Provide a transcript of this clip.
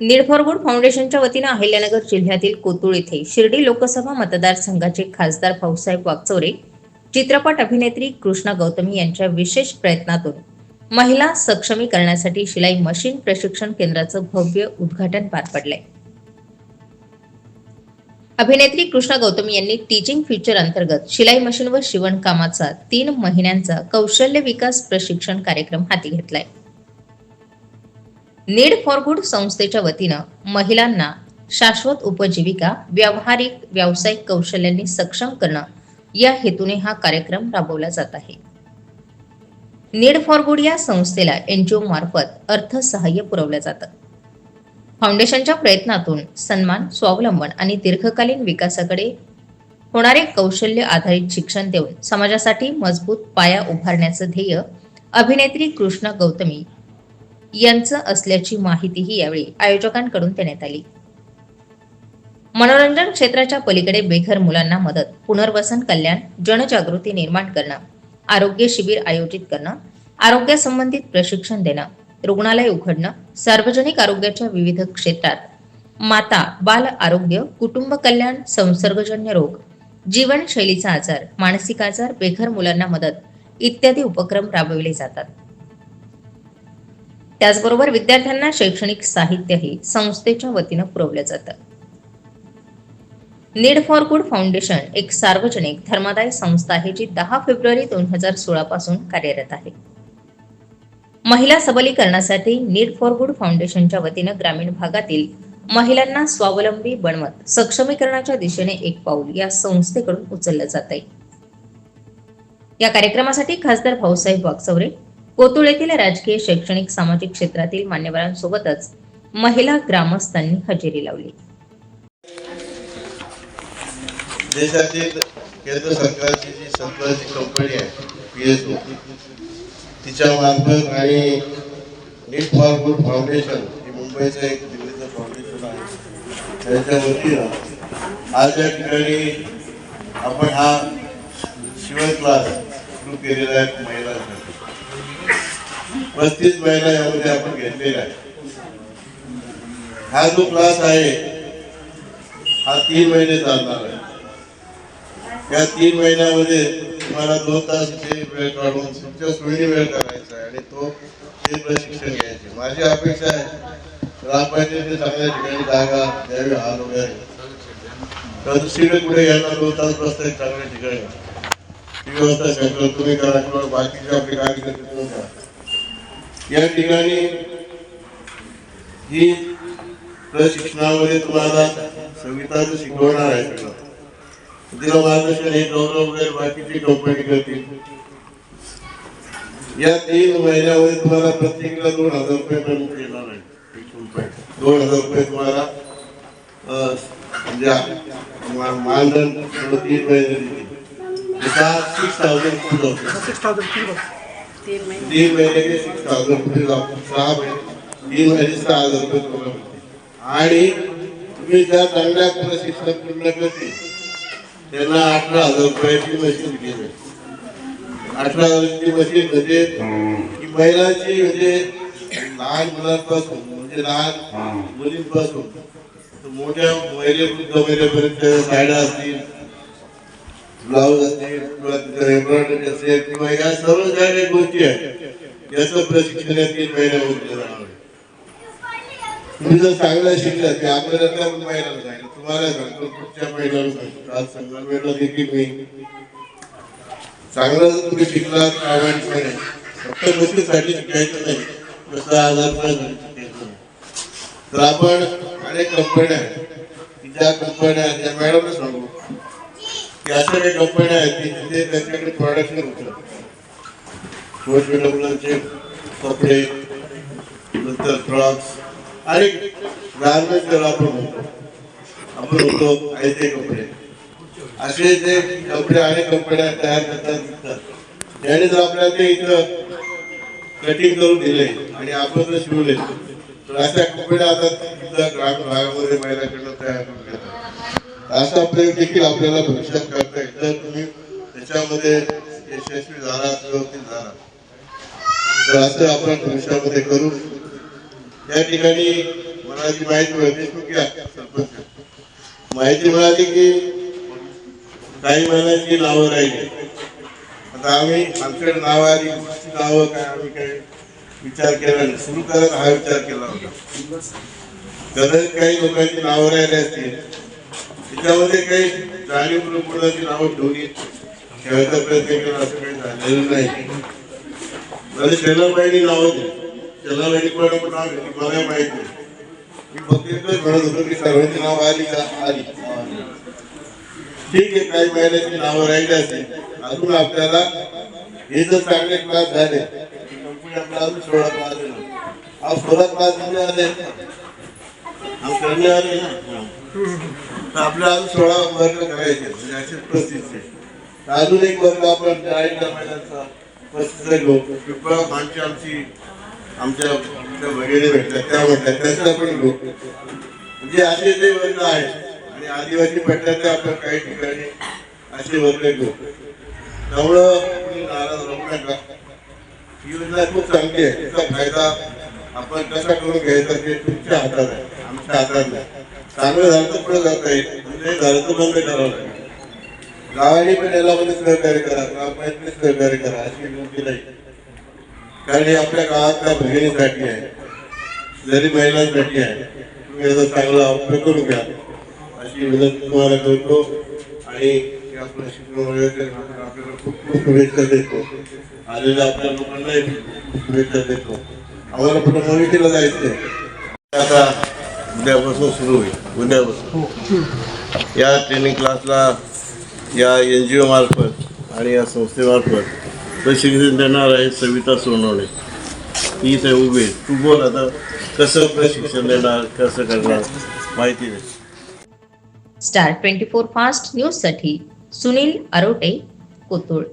Need for good फाउंडेशनच्या वतीनं अहिल्यानगर जिल्ह्यातील कोतुळ येथे शिर्डी लोकसभा मतदारसंघाचे खासदार भाऊसाहेब वागचौरे, चित्रपट अभिनेत्री कृष्णा गौतमी यांच्या विशेष प्रयत्नातून महिला सक्षमीकरणासाठी शिलाई मशीन प्रशिक्षण केंद्राचं भव्य उद्घाटन पार पडलंय. अभिनेत्री कृष्णा गौतमी यांनी टीचिंग फ्युचर अंतर्गत शिलाई मशीन व शिवणकामाचा 3 महिन्यांचा कौशल्य विकास प्रशिक्षण कार्यक्रम हाती घेतलाय. नीड फॉर गुड संस्थेच्या वतीनं महिलांना शाश्वत उपजीविका, व्यावहारिक व्यावसायिक कौशल्यांनी सक्षम करणं या हेतूने हा कार्यक्रम राबवला जात आहे. नीड फॉर गुड या संस्थेला एनजीओ मार्फत अर्थसहाय्य पुरवलं जातं. फाउंडेशनच्या प्रयत्नातून सन्मान, स्वावलंबन आणि दीर्घकालीन विकासाकडे होणारे कौशल्य आधारित शिक्षण देऊन समाजासाठी मजबूत पाया उभारण्याचं ध्येय अभिनेत्री कृष्णा गौतमी यांचं असल्याची माहितीही यावेळी आयोजकांकडून देण्यात आली. मनोरंजन क्षेत्राच्या पलीकडे बेघर मुलांना मदत, पुनर्वसन कल्याण, जनजागृती निर्माण करणं, आरोग्य शिबिर आयोजित करणं, आरोग्यासंबंधित प्रशिक्षण देणं, रुग्णालय उघडणं, सार्वजनिक आरोग्याच्या विविध क्षेत्रात माता बाल आरोग्य, कुटुंब कल्याण, संसर्गजन्य रोग, जीवनशैलीचा आजार, मानसिक आजार, बेघर मुलांना मदत इत्यादी उपक्रम राबविले जातात. त्याचबरोबर विद्यार्थ्यांना शैक्षणिक साहित्यही संस्थेच्या वतीनं पुरवलं जातं. नीड फॉर गुड फाउंडेशन एक सार्वजनिक धर्मादाय संस्था आहे जी 10 फेब्रुवारी 2016 पासून कार्यरत आहे. महिला सबलीकरणासाठी नीड फॉर गुड फाउंडेशनच्या वतीनं ग्रामीण भागातील महिलांना स्वावलंबी बनवत सक्षमीकरणाच्या दिशेने एक पाऊल या संस्थेकडून उचललं जात आहे. या कार्यक्रमासाठी खासदार भाऊसाहेब वागचौरे, कोतुळ येथील राजकीय, शैक्षणिक, सामाजिक क्षेत्रातील मान्यवरांसोबतच महिला ग्रामस्थांनी हजेरी लावली. देशातील केंद्र सरकारची जी संस्थाची कंपनी आहे PSO, तिच्या मार्फत आणि नीड फॉर गुड फाउंडेशन ही मुंबईचं एक दिल्लीचं फाउंडेशन आहे, त्यांच्या वतीनं आज या ठिकाणी आपण हा शिवण क्लास सुरू केलेला आहे. महिलांसाठी 35 महिला यामध्ये आपण घेतलेला आहे. हा जो क्लास आहे हा 3 महिने चालणार आहे. या 3 महिन्यामध्ये तुम्हाला 2 तास वेळ काढून तुमच्या सोयीने वेळ करायचा आहे आणि ते प्रशिक्षण घ्यायचे. माझी अपेक्षा आहे ग्रामपंचायतीने चांगल्या ठिकाणी जागा द्यावी, हाल वगैरे तर दुसरीकडे कुठे यांना 2 तास बसतात चांगल्या ठिकाणी ती व्यवस्था करतो तुम्ही करा किंवा बाकीचे आपले कार्यकर्ते तुम्ही करा. या ठिकाणी ही प्रशिक्षणामध्ये तुम्हाला संगीताचं शिकवणार आहे. सगळं तिला मार्गदर्शन हे गौरव वगैरे बाकीची कंपनी करतील. या 3 महिन्यामध्ये तुम्हाला प्रत्येकाला 2,000 रुपये पेमेंट येणार आहे. 2,000 रुपये तुम्हाला म्हणजे मानधन 3 महिने देतील. 6,000 पुढे 3 महिने 6,000 पुढे जाऊ. 6 महिने 3 महिने 6,000 रुपये तुम्हाला आणि तुम्ही ज्या चांगल्या प्रशिक्षण पूर्ण करतील त्यांना 18,000 रुपयाची मशीन दिली. 18,000ची मशीन म्हणजे ही महिलांची म्हणजे लहान मुलांपासून म्हणजे लहान मुलींपासून मोठ्या महिलेपर्यंत साड्या असतील, ब्लाऊज असतील किंवा एम्ब्रॉयडरी असेल किंवा या सर्व ज्या काही गोष्टी आहेत याचं प्रशिक्षण या 3 महिन्यामध्ये दिलं जाणार आहे. तुम्ही जर चांगलं शिकला की आपल्याला पण महिलांना सांगितलं, तुम्हाला सांगतो पुढच्या महिलांना सांगतो. आज संगमेला देखील मी चांगलं जर तुम्ही शिकलात प्रामाणिकपणे फक्त गोष्टीसाठी शिकायचं नाही, 10,000 रुपयासाठी शिकायचं नाही. तर आपण अनेक कंपन्या आहेत की ज्या कंपन्या आहेत त्या मॅडमला सांगू की अशा काही कंपन्या आहेत की जिथे त्यांच्याकडे प्रोडक्शन होतं. छोटे मुलांचे कपडे, नंतर फ्रॉक्स आणि गार्मेंट ज्याला आपण होतो ऐसे कपडे, असे जे कपडे अनेक कंपन्या तयार करतात. त्याने जर आपल्याला ते इथं कटिंग करून दिले आणि आपण जर शिवले तर अशा कपड्या आता ग्रामीण भागामध्ये महिलांकडून तयार करून घेतात. असा प्रयोग देखील आपल्याला भविष्यात करता येईल जर तुम्ही त्याच्यामध्ये यशस्वी झाला, व्यवस्थित झाला तर असं आपण भविष्यामध्ये करू. या ठिकाणी मला ती माहिती मिळाली सरपंच माहिती मिळाली की काही महिन्याची नावं राहिली. आता आम्ही आमच्याकडे नाव आली नावं काय आम्ही काही विचार केला नाही. सुरू करत हा विचार केला होता. कदाचित काही लोकांची नावं राहिली असतील त्याच्यामध्ये काही जाणीवपूर्वक कोणाची नावं ठेवली ठेवायचा प्रयत्न केला असं काही झालेलं नाही. चलाबाईंनी नावं दिली. चलाबाईंनी कोणाकडे नाव घेतली मला माहित नाही. मी फक्त इतकंच म्हणत होतो की सर्वांची नाव आली का आली. ठीक आहे काही महिन्याची नावं राहिली असेल अजून आपल्याला हे जर चांगले क्लास झाले कंपनी आपल्याला अजून 16 क्लास देणार. आज 16 क्लास दिले आले हम करणे आले ना तर आपल्याला अजून 16 वर्ग करायचे म्हणजे अशीच परिस्थिती आहे. अजून एक वर्ग आपण जाहीर महिन्याचा 35 घेऊ. पिंपळा मागची आमच्या भगिनी भेटल्या त्या म्हणतात त्याचा पण घेऊ. म्हणजे असे जे वर्ग आहेत आणि आदिवासी पट्ट्याच्या आपण काही ठिकाणी असे वर्ग घेऊ. त्यामुळं तुम्ही नाराज राहू नका. ही योजना खूप चांगली आहे. त्याचा फायदा आपण कसा करून घ्यायचा ते तुमच्या हातात आहे आमच्या हातात नाही. चांगलं झालं तर पुढे जाता येईल म्हणजे झालं तर बंद करावं लागेल. गावाने पण याला मध्ये सहकार्य करा ग्रामपंचायतीने सहकार्य करा अशी विनंती नाही. कारण हे आपल्या गावातल्या भगिनीसाठी आहे जरी महिलांसाठी आहे. तुम्ही याचा चांगला उपयोग करून घ्या अशी विनंती तुम्हाला करतो. आणि आपल्या शिक्षण आपल्याला खूप खूप शुभेच्छा देतो. आलेल्या आपल्या लोकांनाही शुभेच्छा देतो. आम्हाला पुढे मोहितीला जायचंय. आता उद्यापासून सुरू होईल. उद्यापासून या ट्रेनिंग क्लासला या NGO मार्फत आणि या संस्थेमार्फत प्रशिक्षण देणार आहे सविता सोनवणे. ही इथे उभी आहे. तू बोल आता कसं प्रशिक्षण देणार कसं करणार माहिती दे. स्टार 24 फास्ट न्यूज साठी सुनील आरोटे, कोथरूड.